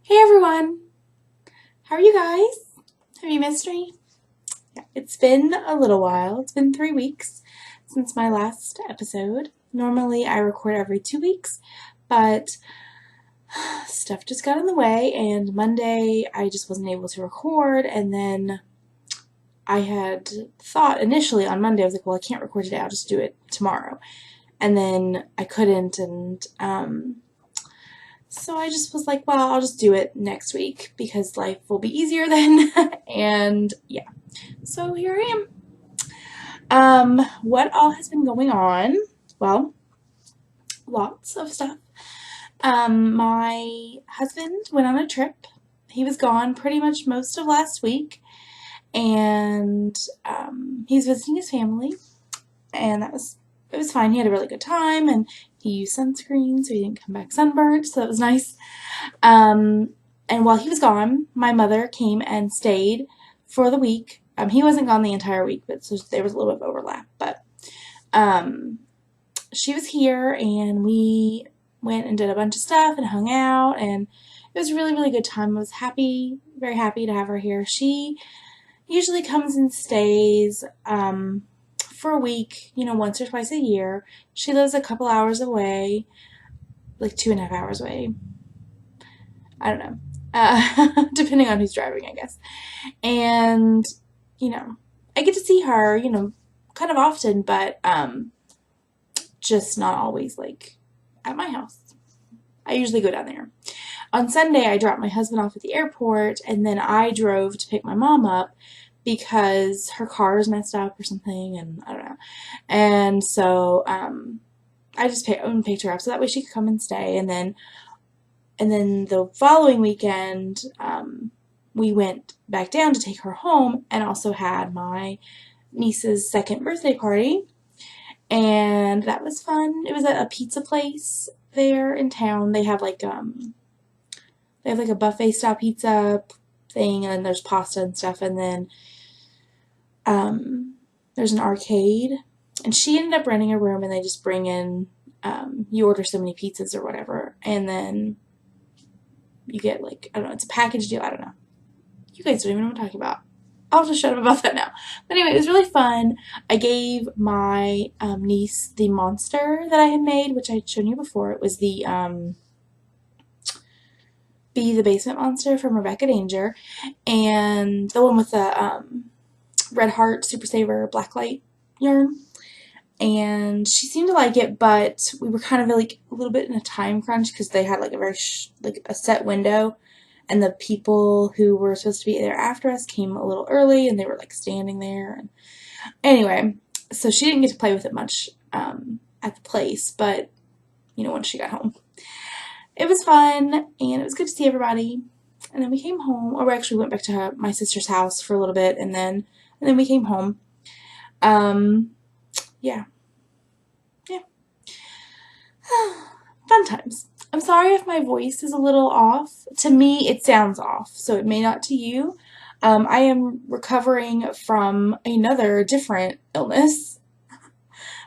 Hey everyone! How are you guys? Have you missed me? Yeah, it's been a little while. It's been 3 weeks since my last episode. Normally I record every 2 weeks, but stuff just got in the way, and Monday I just wasn't able to record, and then I had thought initially on Monday, I was like, well, I can't record today, I'll just do it tomorrow. And then I couldn't, and so I just was like, well, I'll just do it next week because life will be easier then. And yeah, so here I am. What all has been going on? Well, lots of stuff. My husband went on a trip. He was gone pretty much most of last week, and he's visiting his family, and it was fine. He had a really good time, and he used sunscreen, so he didn't come back sunburnt, so that was nice. And while he was gone, my mother came and stayed for the week. He wasn't gone the entire week, but so there was a little bit of overlap. But she was here, and we went and did a bunch of stuff and hung out, and it was a really, really good time. I was happy, very happy to have her here. She usually comes and stays for a week, once or twice a year. She lives a couple hours away, like 2.5 hours away. I don't know. Depending on who's driving, I guess. And, I get to see her, kind of often, but just not always like at my house. I usually go down there. On Sunday, I dropped my husband off at the airport, and then I drove to pick my mom up because her car is messed up or something, and I don't know. And so I just picked her up so that way she could come and stay, and then the following weekend, we went back down to take her home and also had my niece's second birthday party. And that was fun. It was at a pizza place there in town. They have like a buffet style pizza thing, and there's pasta and stuff, and then there's an arcade. And she ended up renting a room, and they just bring in you order so many pizzas or whatever, and then you get like, I don't know, it's a package deal. I don't know. You guys don't even know what I'm talking about. I'll just shut up about that now. But anyway, it was really fun. I gave my niece the monster that I had made, which I had shown you before. It was the Bee the Basement Monster from Rebecca Danger, and the one with the Red Heart Super Saver Blacklight yarn. And she seemed to like it, but we were kind of like a little bit in a time crunch because they had like a very like a set window, and the people who were supposed to be there after us came a little early, and they were like standing there. And anyway, so she didn't get to play with it much at the place, but once she got home, it was fun, and it was good to see everybody. And then we came home, or we actually went back to my sister's house for a little bit, and then we came home. Yeah. Fun times. I'm sorry if my voice is a little off. To me, it sounds off, so it may not to you. I am recovering from another different illness,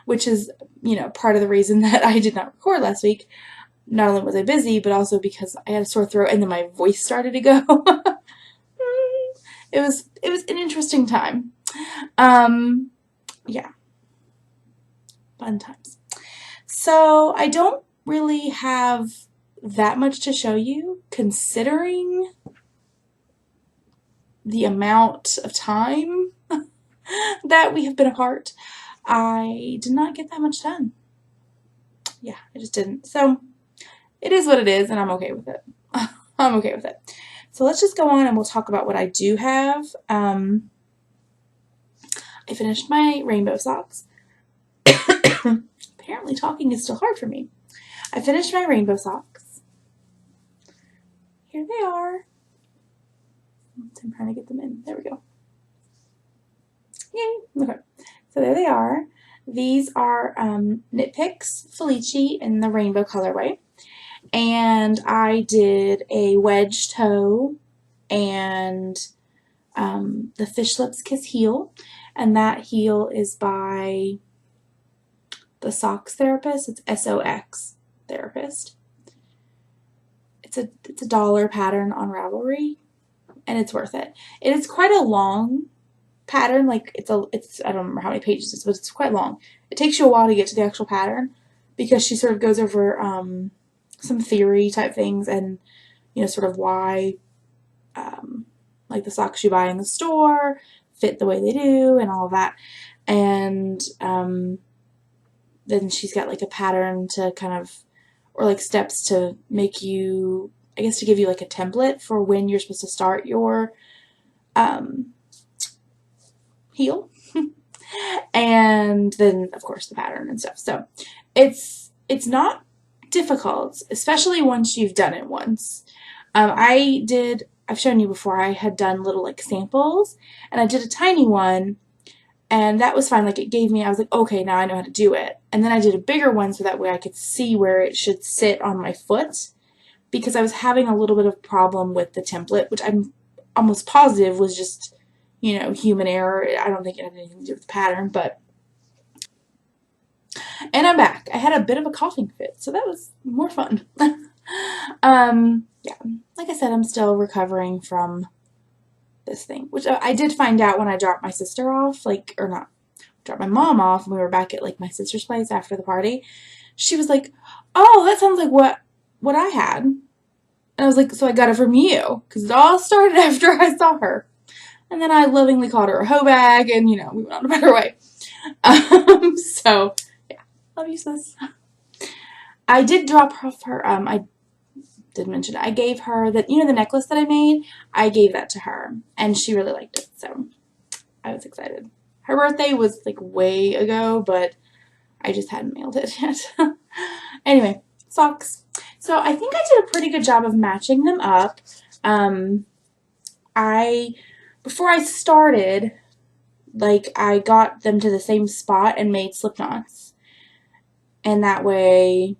which is, part of the reason that I did not record last week. Not only was I busy, but also because I had a sore throat and then my voice started to go. It was an interesting time. Yeah. Fun times. So I don't really have that much to show you, considering the amount of time that we have been apart. I did not get that much done. Yeah, I just didn't. So it is what it is, and I'm okay with it. I'm okay with it. So let's just go on and we'll talk about what I do have. I finished my rainbow socks. Apparently talking is still hard for me. I finished my rainbow socks. Here they are. I'm trying to get them in. There we go. Yay! Okay. So there they are. These are Knit Picks Felici in the rainbow colorway. And I did a wedge toe and the Fish Lips Kiss heel. And that heel is by the Socks Therapist. It's SOX Therapist. it's a dollar pattern on Ravelry, and it's worth it. It is quite a long pattern, like it's I don't remember how many pages it is, but it's quite long. It takes you a while to get to the actual pattern because she sort of goes over some theory type things, and sort of why like the socks you buy in the store fit the way they do and all of that. And then she's got like a pattern to kind of, or like steps to make you, I guess, to give you like a template for when you're supposed to start your heel. And then of course the pattern and stuff. So it's not difficult, especially once you've done it once. I've shown you before, I had done little like samples, and I did a tiny one, and that was fine. Like it gave me, I was like, okay, now I know how to do it. And then I did a bigger one so that way I could see where it should sit on my foot, because I was having a little bit of problem with the template, which I'm almost positive was just, human error. I don't think it had anything to do with the pattern, but. And I'm back. I had a bit of a coughing fit, so that was more fun. Yeah, like I said, I'm still recovering from this thing, which I did find out when I dropped my sister off, or not, dropped my mom off, and we were back at like my sister's place after the party. She was like, "Oh, that sounds like what I had," and I was like, "So I got it from you," because it all started after I saw her, and then I lovingly called her a hoe bag, and we went on a better way. So yeah, love you, sis. I did drop off her. I did mention it. I gave her that, the necklace that I made. I gave that to her, and she really liked it. So I was excited. Her birthday was like way ago, but I just hadn't mailed it yet. Anyway, socks. So I think I did a pretty good job of matching them up. Before I started, like I got them to the same spot and made slip knots, and that way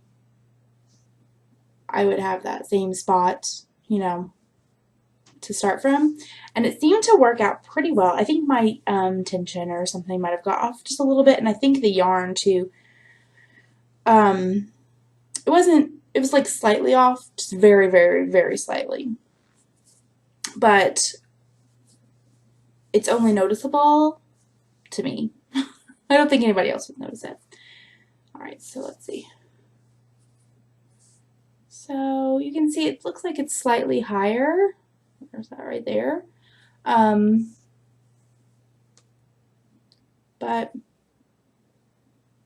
I would have that same spot, to start from, and it seemed to work out pretty well. I think my tension or something might have got off just a little bit, and I think the yarn too. It was like slightly off, just very, very, very slightly, but it's only noticeable to me. I don't think anybody else would notice it. All right, so let's see. So you can see it looks like it's slightly higher. There's that right there. But I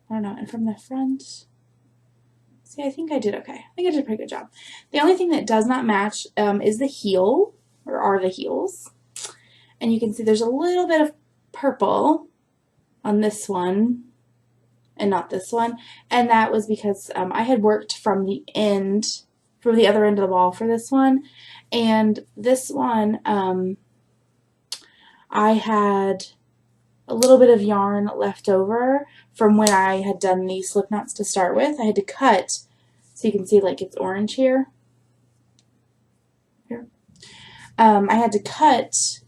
don't know. And from the front, see, I think I did okay. I think I did a pretty good job. The only thing that does not match is the heel, or are the heels. And you can see there's a little bit of purple on this one and not this one. And that was because I had worked from the other end of the ball for this one. And this one, I had a little bit of yarn left over from when I had done the slip knots to start with. I had to cut, so you can see like it's orange here. I had to cut.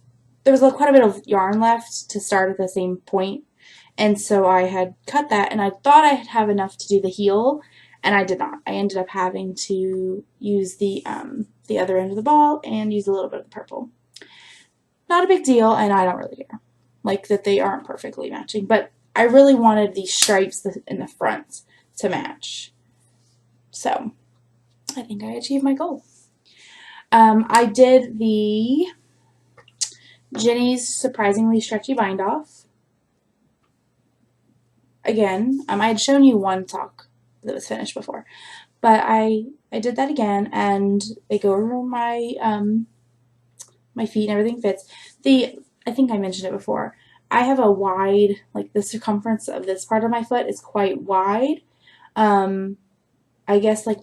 There was quite a bit of yarn left to start at the same point, and so I had cut that, and I thought I'd have enough to do the heel, and I did not. I ended up having to use the other end of the ball and use a little bit of the purple. Not a big deal, and I don't really care. Like that they aren't perfectly matching, but I really wanted these stripes in the front to match. So I think I achieved my goal. I did the Jenny's Surprisingly Stretchy Bind Off. Again, I had shown you one sock that was finished before, but I did that again, and they go over my my feet and everything fits. I think I mentioned it before. I have a wide, like the circumference of this part of my foot is quite wide. I guess like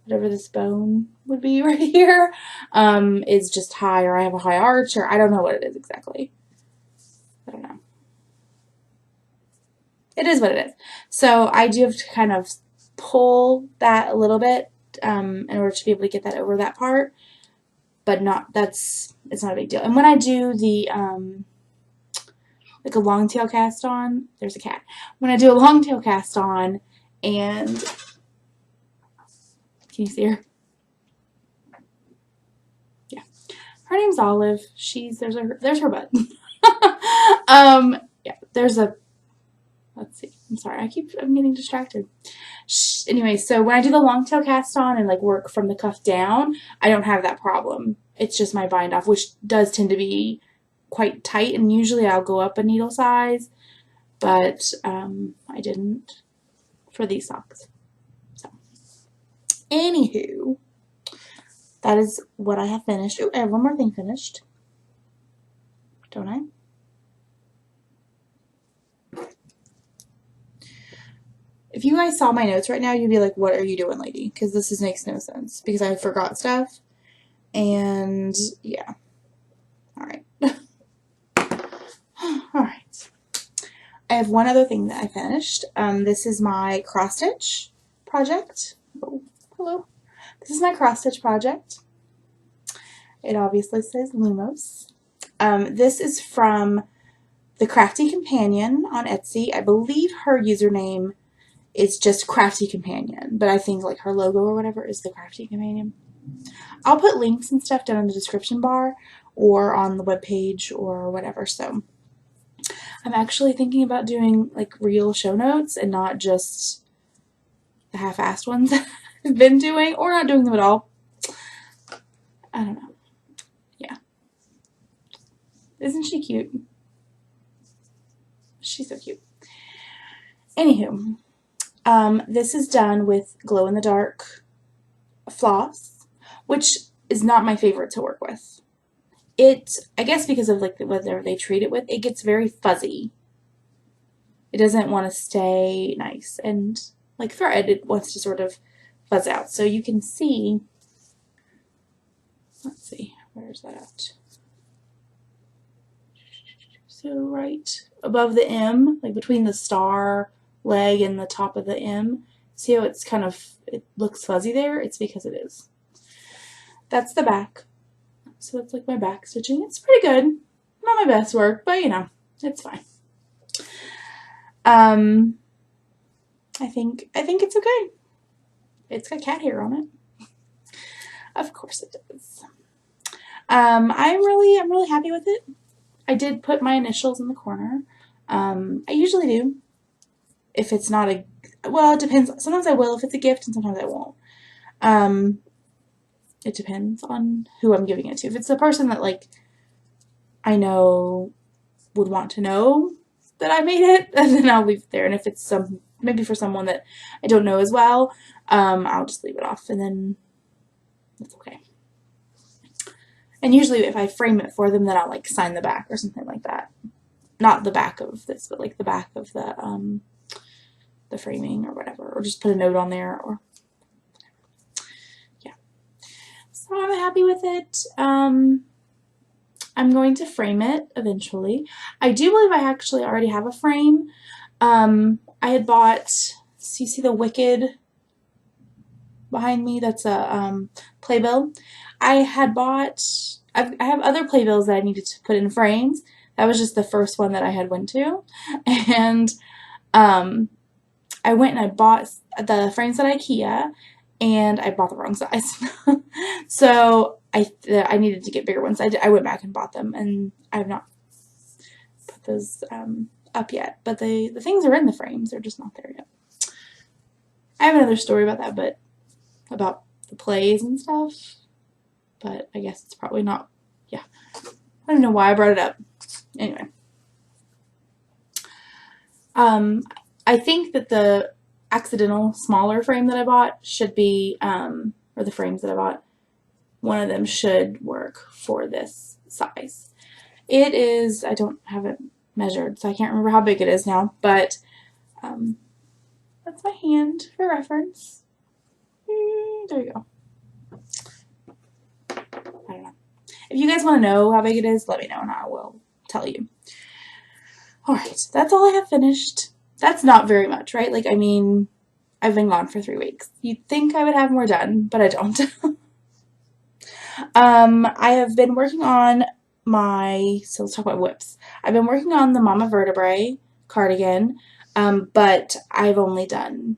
whatever this bone would be right here, is just high, or I have a high arch, or I don't know what it is exactly. I don't know. It is what it is. So I do have to kind of pull that a little bit in order to be able to get that over that part, but it's not a big deal. And when I do the like a long tail cast on, there's a cat. When I do a long tail cast on and Can you see her? Yeah. Her name's Olive. There's her butt. Yeah, let's see. I'm sorry. I'm getting distracted. Anyway, so when I do the long tail cast on and like work from the cuff down, I don't have that problem. It's just my bind off, which does tend to be quite tight, and usually I'll go up a needle size, but I didn't for these socks. So, anywho, that is what I have finished. Oh, I have one more thing finished, don't I? If you guys saw my notes right now, you'd be like, what are you doing, lady? Because this makes no sense. Because I forgot stuff. And, yeah. Alright. Alright. I have one other thing that I finished. This is my cross-stitch project. Oh, hello. This is my cross-stitch project. It obviously says Lumos. This is from the Crafty Companion on Etsy. I believe her username is just Crafty Companion, but I think like her logo or whatever is the Crafty Companion. I'll put links and stuff down in the description bar or on the webpage or whatever. So I'm actually thinking about doing like real show notes and not just the half-assed ones that I've been doing, or not doing them at all. I don't know. Yeah. Isn't she cute? She's so cute. Anywho. This is done with glow-in-the-dark floss, which is not my favorite to work with. I guess because of like whatever they treat it with, it gets very fuzzy. It doesn't want to stay nice, and like thread, it wants to sort of fuzz out. So you can see, let's see, where's that at? So right above the M, like between the star leg and the top of the M. See how it looks fuzzy there? It's because it is. That's the back. So that's like my back stitching. It's pretty good. Not my best work, but you know, it's fine. I think it's okay. It's got cat hair on it. Of course it does. I'm really happy with it. I did put my initials in the corner. I usually do. If it's not well, it depends. Sometimes I will if it's a gift, and sometimes I won't. It depends on who I'm giving it to. If it's a person that, like, I know would want to know that I made it, then I'll leave it there. And if it's maybe for someone that I don't know as well, I'll just leave it off, and then it's okay. And usually if I frame it for them, then I'll, like, sign the back or something like that. Not the back of this, but, like, the back of the framing or whatever, or just put a note on there, or yeah. So I'm happy with it. I'm going to frame it eventually. I do believe I actually already have a frame. I had bought, so you see the Wicked behind me? That's a playbill. I had bought, I have other playbills that I needed to put in frames. That was just the first one that I had went to, and I went and I bought the frames at IKEA, and I bought the wrong size. So I needed to get bigger ones. I went back and bought them, and I have not put those up yet. But the things are in the frames. They're just not there yet. I have another story about that, but about the plays and stuff. But I guess it's probably not, yeah. I don't know why I brought it up. Anyway. I think that the accidental smaller frame that I bought should be, or the frames that I bought, one of them should work for this size. It is, I don't have it measured, so I can't remember how big it is now, but that's my hand for reference. There you go. I don't know. If you guys want to know how big it is, let me know and I will tell you. Alright, that's all I have finished. That's not very much, right? Like, I mean, I've been gone for 3 weeks. You'd think I would have more done, but I don't. I have been working on so let's talk about whips. I've been working on the Mama Vertebrae cardigan, but I've only done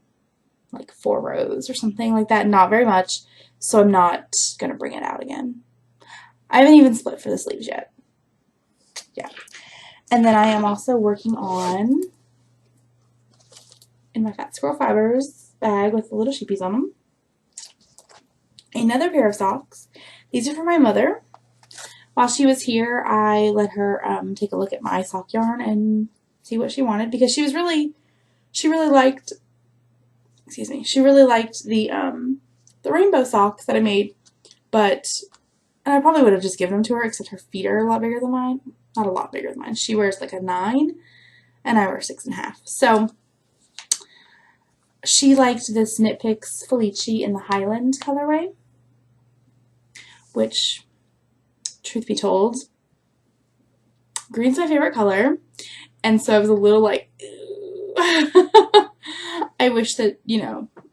like 4 rows or something like that. Not very much, so I'm not going to bring it out again. I haven't even split for the sleeves yet. Yeah. And then I am also working on, in my Fat Squirrel Fibers bag with the little sheepies on them, another pair of socks. These are for my mother. While she was here, I let her take a look at my sock yarn and see what she wanted, because she really liked, she really liked the rainbow socks that I made, and I probably would have just given them to her, except her feet are a lot bigger than mine. Not a lot bigger than mine. She wears like a 9, and I wear 6.5. So she liked this Knit Picks Felici in the Highland colorway, which, truth be told, green's my favorite color, and so I was a little like, I wish that,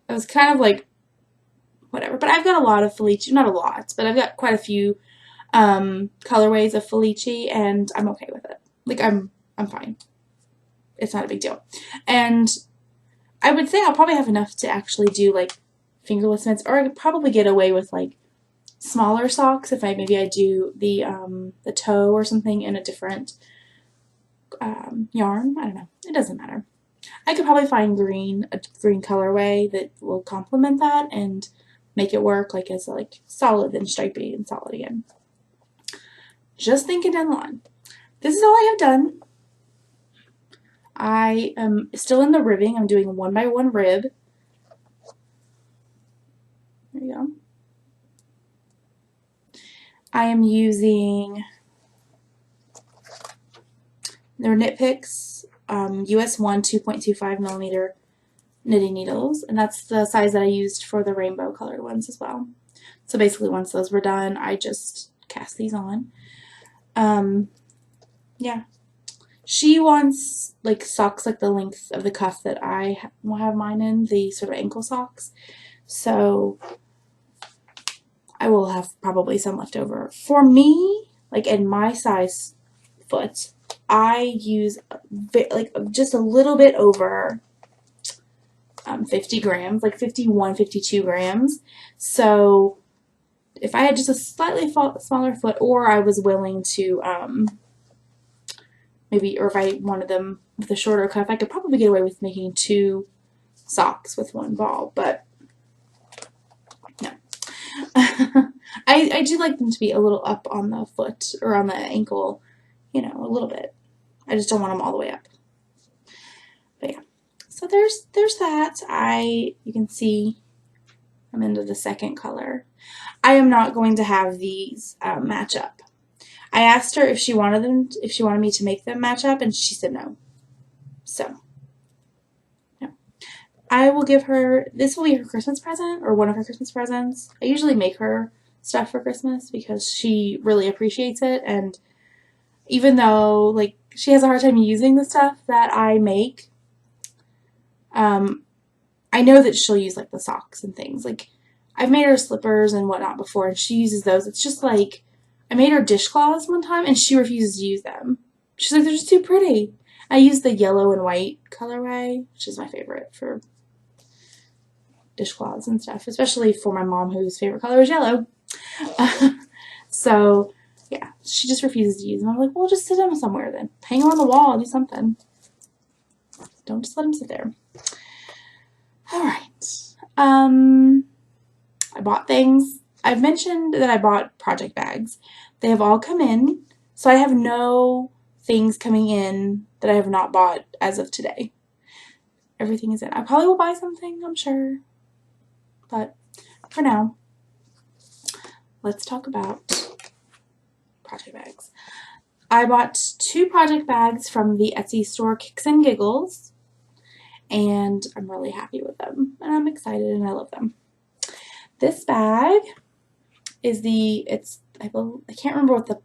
I was kind of like, whatever. But I've got a lot of Felici, not a lot, but I've got quite a few colorways of Felici, and I'm okay with it. Like, I'm fine. It's not a big deal. And I would say I'll probably have enough to actually do like fingerless mitts, or I could probably get away with like smaller socks if maybe I do the toe or something in a different yarn. I don't know. It doesn't matter. I could probably find a green colorway that will complement that and make it work like as like solid and stripy and solid again. Just thinking down the line. This is all I have done. I am still in the ribbing. I'm doing a 1x1 rib. There you go. I am using their Knit Picks US 1 2.25 millimeter knitting needles, and that's the size that I used for the rainbow colored ones as well. So basically, once those were done, I just cast these on. Yeah. She wants like socks like the length of the cuff that I will have mine in, the sort of ankle socks. So I will have probably some left over. For me, like in my size foot, I use like just a little bit over 50 grams, like 51, 52 grams. So if I had just a slightly smaller foot, or I was willing to maybe, or if I wanted them with a shorter cuff, I could probably get away with making 2 socks with 1 ball, but no. I do like them to be a little up on the foot or on the ankle, a little bit. I just don't want them all the way up. But yeah, so there's that. You can see I'm into the second color. I am not going to have these match up. I asked her if she wanted me to make them match up, and she said no. So, no. I will give her, this will be her Christmas present, or one of her Christmas presents. I usually make her stuff for Christmas because she really appreciates it, and even though, like, she has a hard time using the stuff that I make, I know that she'll use, like, the socks and things. Like, I've made her slippers and whatnot before, and she uses those. It's just like, I made her dishcloths one time, and she refuses to use them. She's like, they're just too pretty. I use the yellow and white colorway, which is my favorite for dishcloths and stuff, especially for my mom, whose favorite color is yellow. So, yeah, she just refuses to use them. I'm like, well, just sit them somewhere then. Hang them on the wall, do something. Don't just let them sit there. All right. I bought things. I've mentioned that I bought project bags. They have all come in, so I have no things coming in that I have not bought as of today. Everything is in. I probably will buy something, I'm sure. But for now, let's talk about project bags. I bought 2 project bags from the Etsy store Kicks and Giggles, and I'm really happy with them, and I'm excited, and I love them. This bag is I can't remember what the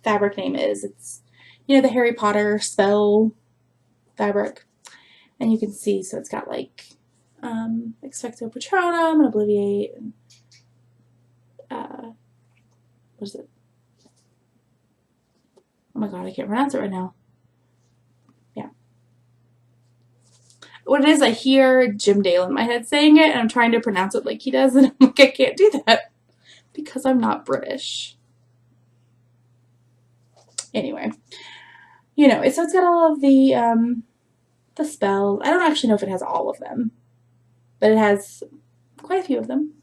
fabric name is. It's, the Harry Potter spell fabric. And you can see, so it's got like Expecto Patronum and Obliviate and what is it? Oh my god, I can't pronounce it right now. Yeah. what it is, I hear Jim Dale in my head saying it, and I'm trying to pronounce it like he does, and I'm like, I can't do that because I'm not British. Anyway, you know, so it's got all of the spells. I don't actually know if it has all of them, but it has quite a few of them,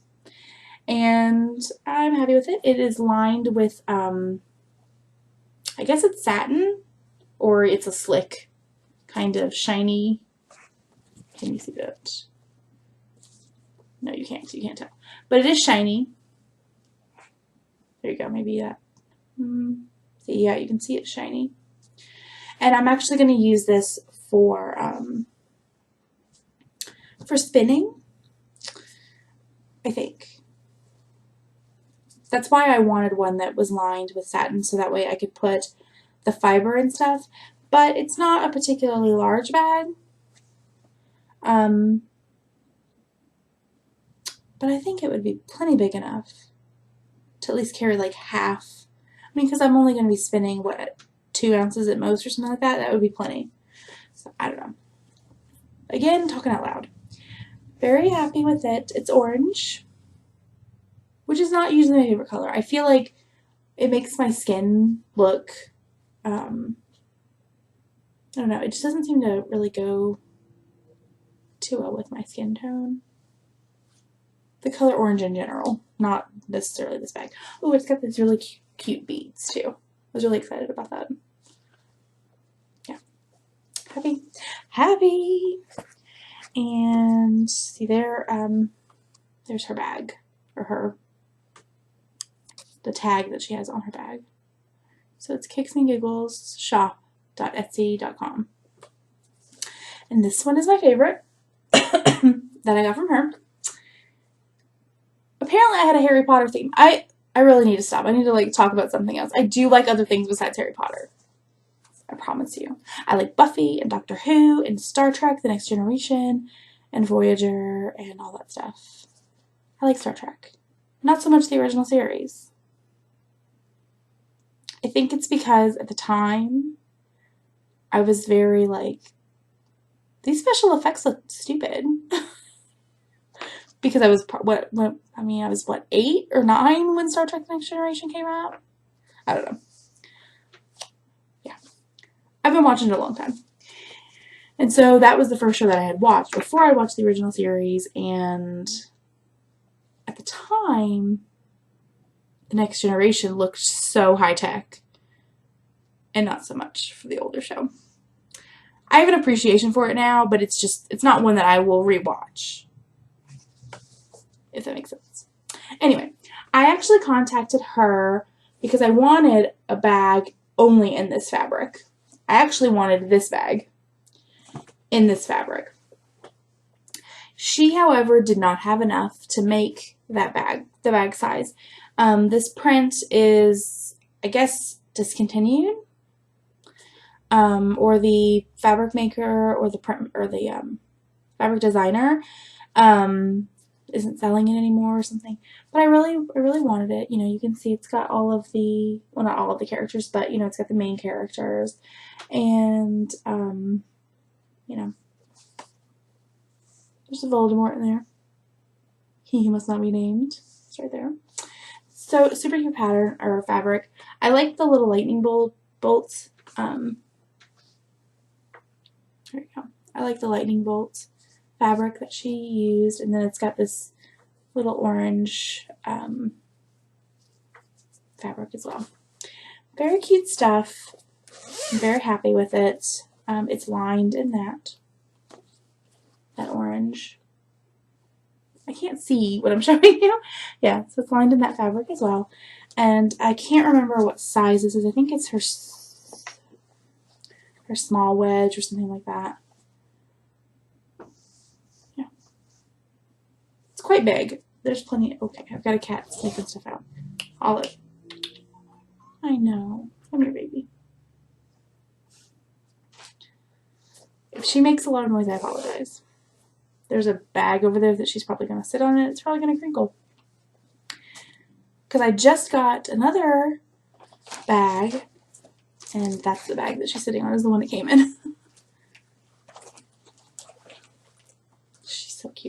and I'm happy with it. It is lined with, I guess it's satin, or it's a slick, kind of shiny. Can you see that? No, you can't. You can't tell. But it is shiny. There you go. Maybe that. See, yeah, you can see it's shiny. And I'm actually going to use this for spinning, I think. That's why I wanted one that was lined with satin, so that way I could put the fiber and stuff. But it's not a particularly large bag. But I think it would be plenty big enough to at least carry like half. I mean, because I'm only going to be spinning, what, 2 ounces at most or something like that? That would be plenty. So, I don't know. Again, talking out loud. Very happy with it. It's orange, which is not usually my favorite color. I feel like it makes my skin look, I don't know, it just doesn't seem to really go too well with my skin tone. The color orange in general, not necessarily this bag. Oh, it's got these really cute beads too. I was really excited about that. Yeah. Happy. Happy. And see there, there's her bag, or the tag that she has on her bag. So it's kicksandgigglesshop.etsy.com. And this one is my favorite that I got from her. Apparently I had a Harry Potter theme. I really need to stop. I need to like talk about something else. I do like other things besides Harry Potter. I promise you. I like Buffy and Doctor Who and Star Trek, The Next Generation, and Voyager and all that stuff. I like Star Trek. Not so much the original series. I think it's because at the time I was very like, these special effects look stupid. Because I was, I was what, 8 or 9 when Star Trek The Next Generation came out? I don't know. Yeah. I've been watching it a long time. And so that was the first show that I had watched before I watched the original series, and at the time, The Next Generation looked so high-tech, and not so much for the older show. I have an appreciation for it now, but it's not one that I will rewatch, if that makes sense. Anyway, I actually contacted her because I wanted a bag only in this fabric. I actually wanted this bag in this fabric. She, however, did not have enough to make that bag, the bag size. This print is, I guess, discontinued, or the fabric maker or the fabric designer isn't selling it anymore or something. But I really wanted it. You know, you can see it's got all of the, well, not all of the characters, but you know, it's got the main characters, and you know, there's a Voldemort in there. He must not be named. It's right there. So super cute pattern or fabric. I like the little lightning bolts. There you go. I like the lightning bolt fabric that she used, and then it's got this little orange fabric as well. Very cute stuff. I'm very happy with it. It's lined in that orange. I can't see what I'm showing you. Yeah, so it's lined in that fabric as well. And I can't remember what size this is. I think it's her small wedge or something like that. Yeah. It's quite big. There's plenty. Okay, I've got a cat sniffing stuff out. Olive. I know. Come here, baby. If she makes a lot of noise, I apologize. There's a bag over there that she's probably going to sit on, and it's probably going to crinkle. Because I just got another bag, and that's the bag that she's sitting on, is the one that came in.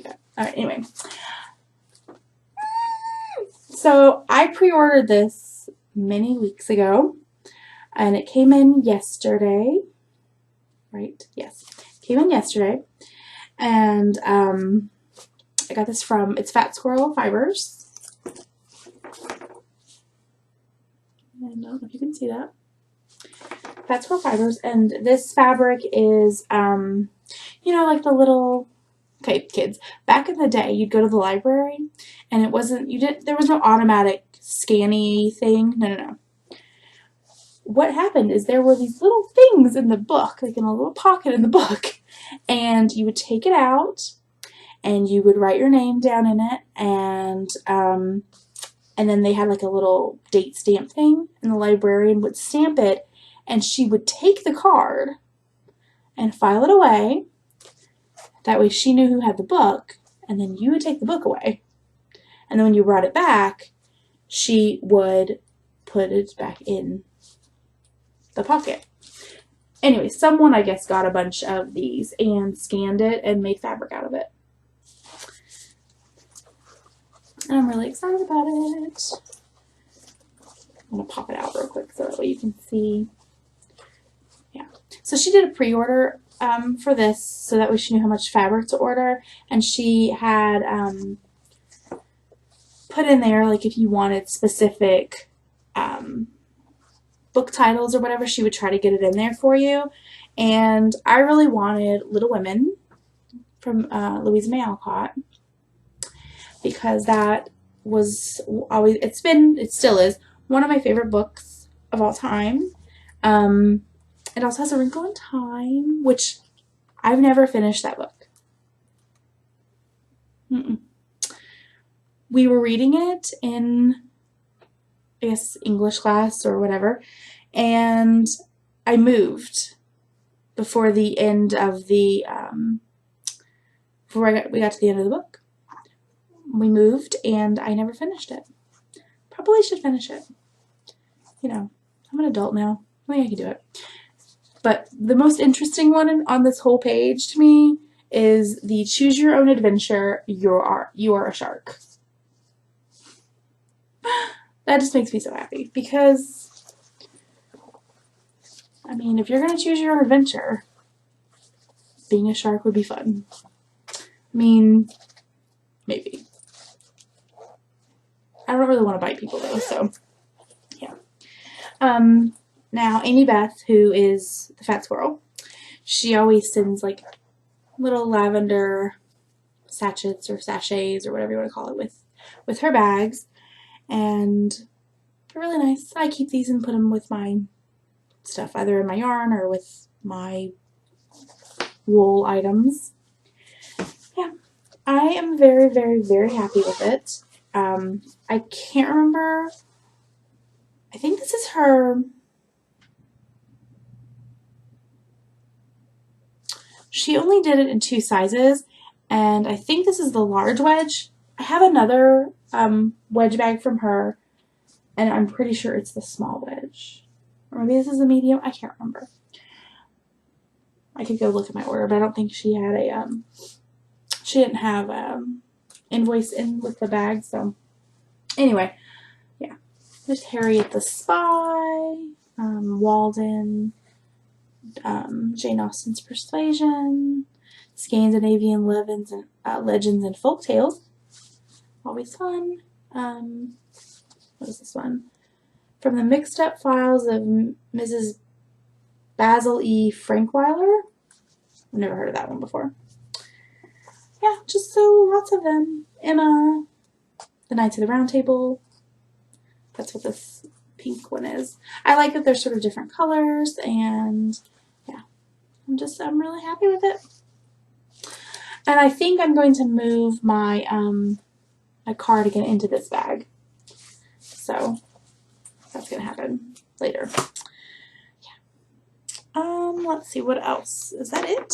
cute. Alright, anyway. So I pre-ordered this many weeks ago, and it came in yesterday. Right? Yes. Came in yesterday. And I got this from, it's Fat Squirrel Fibers. And I don't know if you can see that. Fat Squirrel Fibers. And this fabric is, you know, like the little, okay, kids, back in the day, you'd go to the library, and it wasn't, there was no automatic scanny thing. No, no, no. What happened is there were these little things in the book, like in a little pocket in the book, and you would take it out, and you would write your name down in it, and then they had like a little date stamp thing, and the librarian would stamp it, and she would take the card and file it away. That way she knew who had the book, and then you would take the book away. And then when you brought it back, she would put it back in the pocket. Anyway, someone, I guess, got a bunch of these and scanned it and made fabric out of it. And I'm really excited about it. I'm going to pop it out real quick so that way you can see. Yeah. So she did a pre-order for this so that way she knew how much fabric to order. And she had put in there, like, if you wanted specific book titles or whatever, she would try to get it in there for you. And I really wanted Little Women from Louisa May Alcott, because that was always, it still is one of my favorite books of all time. It also has A Wrinkle in Time, which I've never finished that book. We were reading it in, I guess, English class or whatever, and I moved before the end of the, before we got to the end of the book. We moved, and I never finished it. Probably should finish it. You know, I'm an adult now. I think I can do it. But the most interesting one on this whole page to me is the Choose Your Own Adventure, You Are a Shark. That just makes me so happy, because, I mean, if you're going to choose your own adventure, being a shark would be fun. I mean, maybe. I don't really want to bite people, though, so, yeah. Now, Amy Beth, who is the Fat Squirrel, she always sends, like, little lavender sachets or sachets or whatever you want to call it with her bags, and they're really nice. I keep these and put them with my stuff, either in my yarn or with my wool items. Yeah, I am very, very, very happy with it. I can't remember. I think this is her. She only did it in 2 sizes, and I think this is the large wedge. I have another wedge bag from her, and I'm pretty sure it's the small wedge. Or maybe this is the medium. I can't remember. I could go look at my order, but I don't think she had a, she didn't have invoice in with the bag, so anyway, yeah. There's Harriet the Spy, Walden, Jane Austen's Persuasion, Scandinavian Legends and Folktales. Always fun. What is this one? From the Mixed Up Files of Mrs. Basil E. Frankweiler. I've never heard of that one before. Yeah, just so lots of them. Emma, The Knights of the Round Table. That's what this pink one is. I like that they're sort of different colors, and yeah, I'm really happy with it. And I think I'm going to move my my cardigan into this bag. So that's gonna happen later. Yeah. Let's see, what else? Is that it?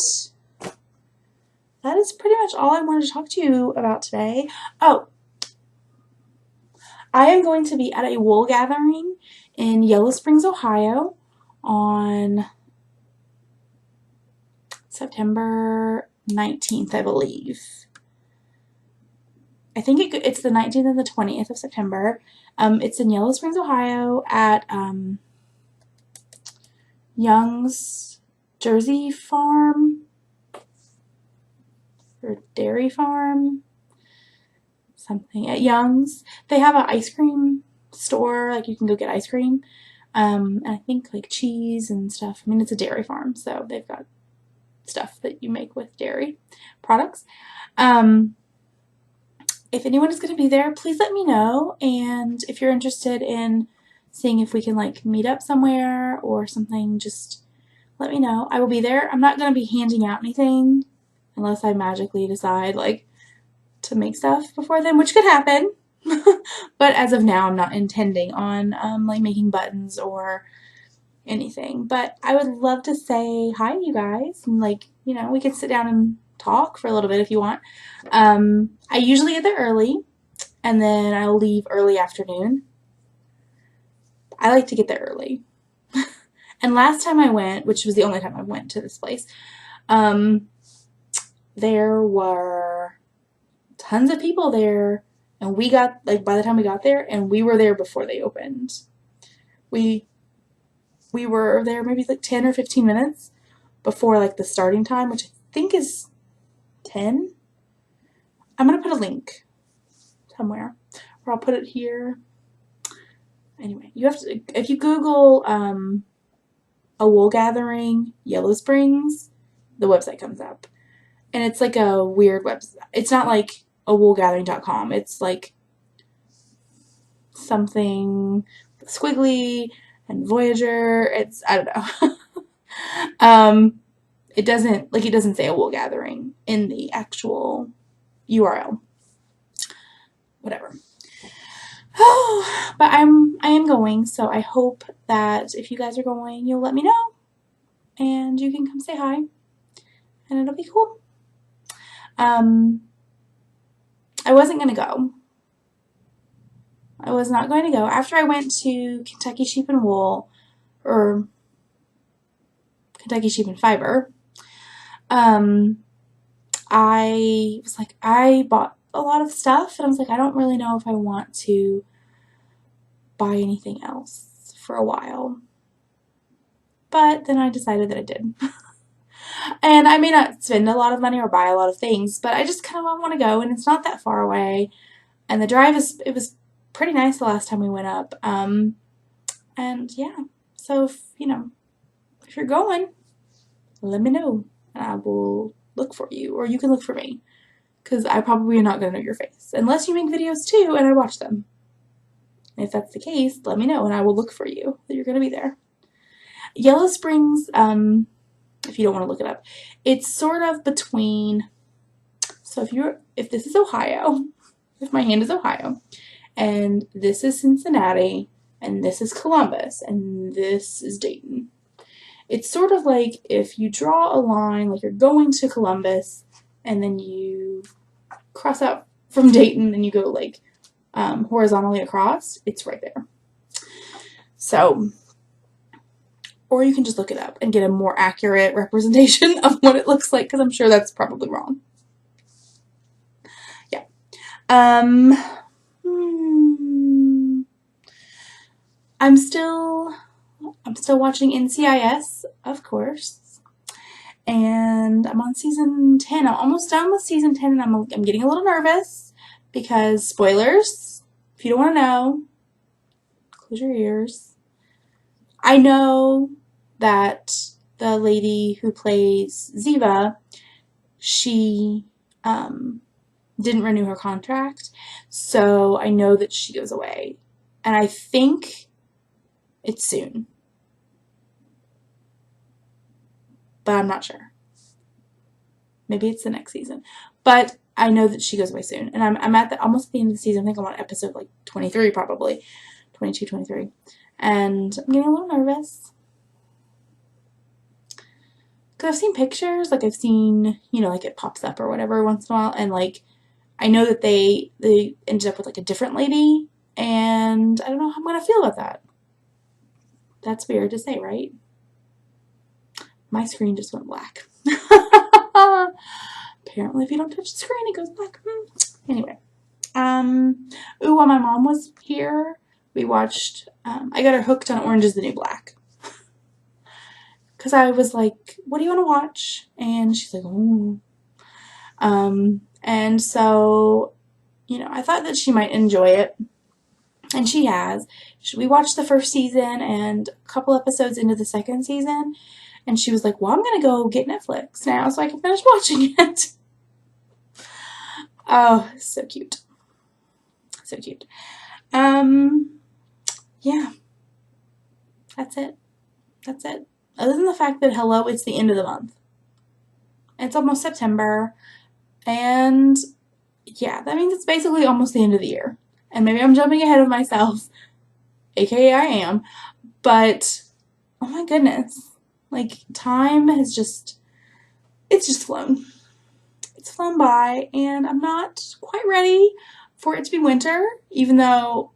That is pretty much all I wanted to talk to you about today. Oh, I am going to be at a wool gathering in Yellow Springs, Ohio on September 19th, I believe. think it's the 19th and the 20th of September. It's in Yellow Springs, Ohio at Young's Jersey Farm or Dairy Farm, something at Young's. They have an ice cream store, like you can go get ice cream. And I think like cheese and stuff. I mean, it's a dairy farm, so they've got stuff that you make with dairy products. If anyone is going to be there, please let me know. And if you're interested in seeing if we can like meet up somewhere or something, just let me know. I will be there. I'm not going to be handing out anything unless I magically decide like to make stuff before then, which could happen. But as of now, I'm not intending on like making buttons or anything. But I would love to say hi to you guys, and like, you know, we can sit down and talk for a little bit if you want. I usually get there early, and then I'll leave early afternoon. I like to get there early. And last time I went, which was the only time I went to this place, there were tons of people there, and we got, like, by the time we got there, and we were there before they opened. We were there maybe like 10 or 15 minutes before like the starting time, which I think is 10. I'm going to put a link somewhere, or I'll put it here. Anyway, you have to, if you Google a wool gathering Yellow Springs, the website comes up. And it's like a weird website. It's not like a woolgathering.com. It's like something squiggly and Voyager. It's, I don't know. It doesn't say a wool gathering in the actual URL. Whatever. Oh, but I am going, so I hope that if you guys are going, you'll let me know, and you can come say hi, and it'll be cool. I wasn't going to go. I was not going to go. After I went to Kentucky Sheep and Wool, or Kentucky Sheep and Fiber, I was like, I bought a lot of stuff, and I was like, I don't really know if I want to buy anything else for a while. But then I decided that I did. And I may not spend a lot of money or buy a lot of things, but I just kind of want to go, and it's not that far away. And the drive it was pretty nice the last time we went up. And yeah, so if you're going, let me know, and I will look for you, or you can look for me, because I probably am not going to know your face, unless you make videos too and I watch them. And if that's the case, let me know, and I will look for you that you're going to be there. Yellow Springs, if you don't want to look it up, it's sort of between, so if this is Ohio, if my hand is Ohio, and this is Cincinnati, and this is Columbus, and this is Dayton. It's sort of like if you draw a line, like you're going to Columbus, and then you cross out from Dayton, and you go like horizontally across, it's right there. So, or you can just look it up and get a more accurate representation of what it looks like, because I'm sure that's probably wrong. Yeah. I'm still watching NCIS, of course, and I'm on season 10. I'm almost done with season 10, and I'm getting a little nervous because spoilers. If you don't want to know, close your ears. I know that the lady who plays Ziva, she didn't renew her contract, so I know that she goes away, and I think it's soon, but I'm not sure. Maybe it's the next season, but I know that she goes away soon, and I'm at almost the end of the season. I think I'm on episode like 23, probably 22, 23, and I'm getting a little nervous. Because I've seen pictures, like I've seen, like it pops up or whatever once in a while, and like I know that they ended up with like a different lady, and I don't know how I'm going to feel about that. That's weird to say, right? My screen just went black. Apparently if you don't touch the screen, it goes black. Anyway, While my mom was here, we watched, I got her hooked on Orange is the New Black. Because I was like, what do you want to watch? And she's like, oh. And so, I thought that she might enjoy it. And she has. We watched the first season and a couple episodes into the second season. And she was like, well, I'm going to go get Netflix now so I can finish watching it. Oh, so cute. So cute. Yeah. That's it. That's it. Other than the fact that, hello, it's the end of the month. It's almost September. And yeah, that means it's basically almost the end of the year. And maybe I'm jumping ahead of myself, aka I am, but oh my goodness. Like, time has it's just flown. It's flown by, and I'm not quite ready for it to be winter, even though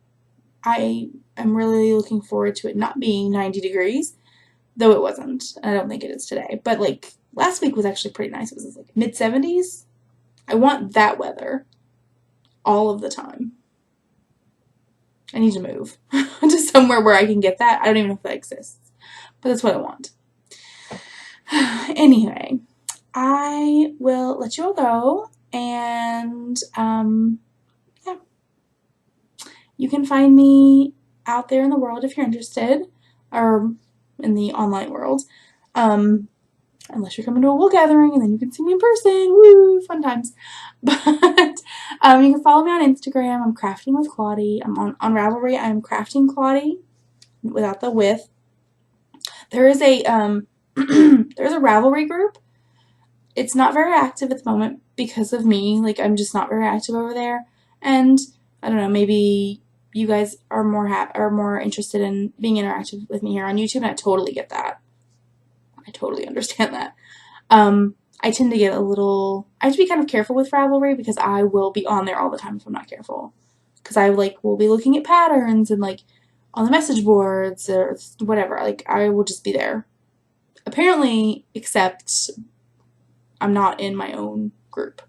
I am really looking forward to it not being 90 degrees, though it wasn't. I don't think it is today. But, like, last week was actually pretty nice. It was like mid-70s. I want that weather all of the time. I need to move to somewhere where I can get that. I don't even know if that exists, but that's what I want. Anyway, I will let you all go, and yeah, you can find me out there in the world if you're interested, or in the online world, unless you're coming to a wool gathering, and then you can see me in person. Woo, fun times. But you can follow me on Instagram. I'm Crafting with Claudie. I'm on Ravelry. I'm Crafting Claudie without the with. There is a there's a Ravelry group. It's not very active at the moment because of me. Like, I'm just not very active over there. And I don't know, maybe you guys are more interested in being interactive with me here on YouTube, and I totally get that. I totally understand that. I tend to get I have to be kind of careful with Ravelry because I will be on there all the time if I'm not careful. Because I, will be looking at patterns and, on the message boards or whatever. I will just be there. Apparently, except I'm not in my own group.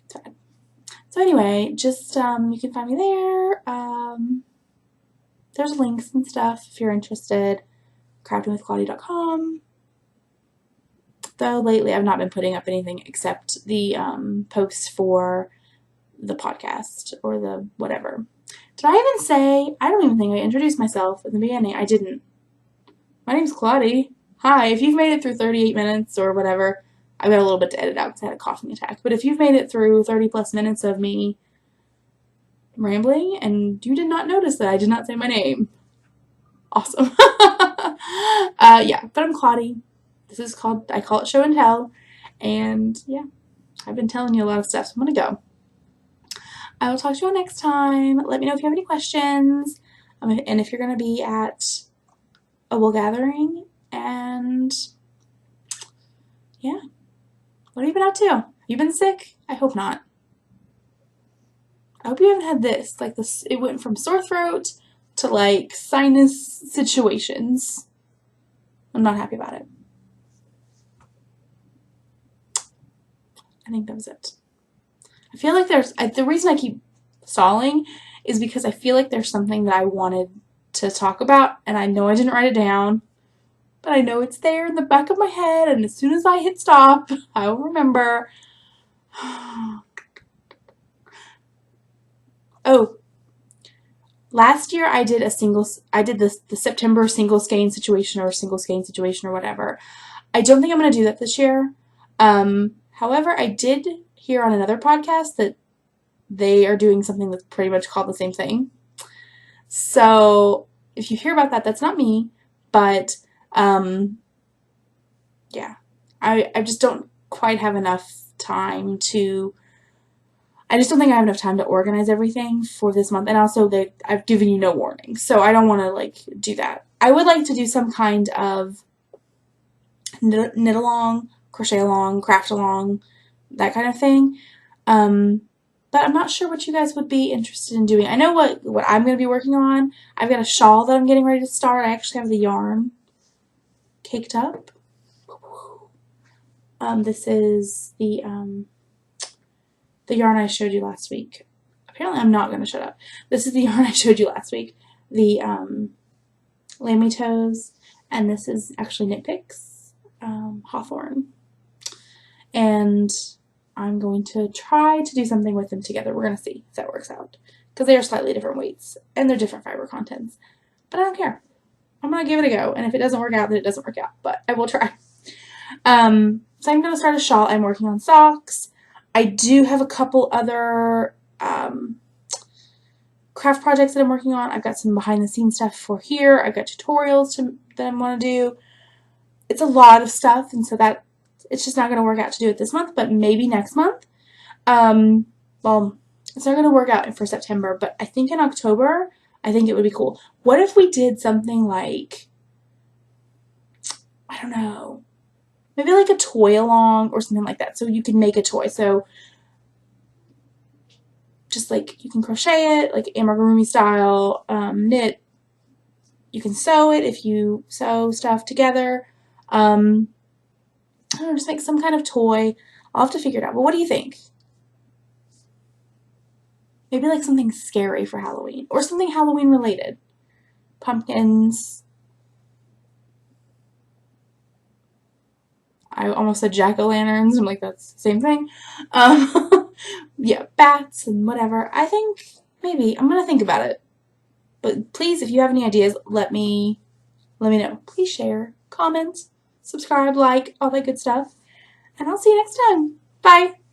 Sad. So anyway, just, you can find me there. There's links and stuff if you're interested. craftingwithclaudie.com. Though lately I've not been putting up anything except the posts for the podcast or the whatever. Did I even say? I don't even think I introduced myself in the beginning. I didn't. My name's Claudie. Hi. If you've made it through 38 minutes or whatever, I've got a little bit to edit out because I had a coughing attack. But if you've made it through 30 plus minutes of me rambling and you did not notice that I did not say my name, awesome. Yeah, but I'm Claudie. I call it Show and Tell. And yeah, I've been telling you a lot of stuff, so I'm going to go. I will talk to you all next time. Let me know if you have any questions. And if you're going to be at a wool gathering. And yeah, what have you been up to? Have you been sick? I hope not. I hope you haven't had this. It went from sore throat to sinus situations. I'm not happy about it. I think that was it. I feel like the reason I keep stalling is because I feel like there's something that I wanted to talk about, and I know I didn't write it down, but I know it's there in the back of my head, and as soon as I hit stop, I will remember. Oh, last year I did the September single skein situation or whatever. I don't think I'm going to do that this year. However, I did hear on another podcast that they are doing something that's pretty much called the same thing. So if you hear about that, that's not me, but yeah, I just don't quite have enough time I just don't think I have enough time to organize everything for this month. And also I've given you no warning. So I don't want to do that. I would like to do some kind of knit along, crochet along, craft along, that kind of thing. But I'm not sure what you guys would be interested in doing. I know what I'm going to be working on. I've got a shawl that I'm getting ready to start. I actually have the yarn caked up. This is the the yarn I showed you last week. Apparently I'm not going to shut up. This is the yarn I showed you last week. The Lammy Toes. And this is actually Knit Picks Hawthorne. And I'm going to try to do something with them together. We're going to see if that works out. Because they are slightly different weights. And they're different fiber contents. But I don't care. I'm going to give it a go. And if it doesn't work out, then it doesn't work out. But I will try. So I'm going to start a shawl. I'm working on socks. I do have a couple other craft projects that I'm working on. I've got some behind the scenes stuff for here. I've got tutorials that I want to do. It's a lot of stuff, and so that it's just not going to work out to do it this month, but maybe next month. Well, it's not going to work out for September, but I think in October, I think it would be cool. What if we did something like, I don't know, maybe like a toy along or something like that, so you can make a toy. So just like you can crochet it, like amigurumi style, knit. You can sew it if you sew stuff together. I don't know, just make some kind of toy. I'll have to figure it out. But what do you think? Maybe like something scary for Halloween or something Halloween related. Pumpkins. I almost said jack-o'-lanterns. I'm like, that's the same thing. Yeah, bats and whatever. I think maybe I'm gonna think about it. But please, if you have any ideas, let me know. Please share, comment, subscribe, like, all that good stuff. And I'll see you next time. Bye.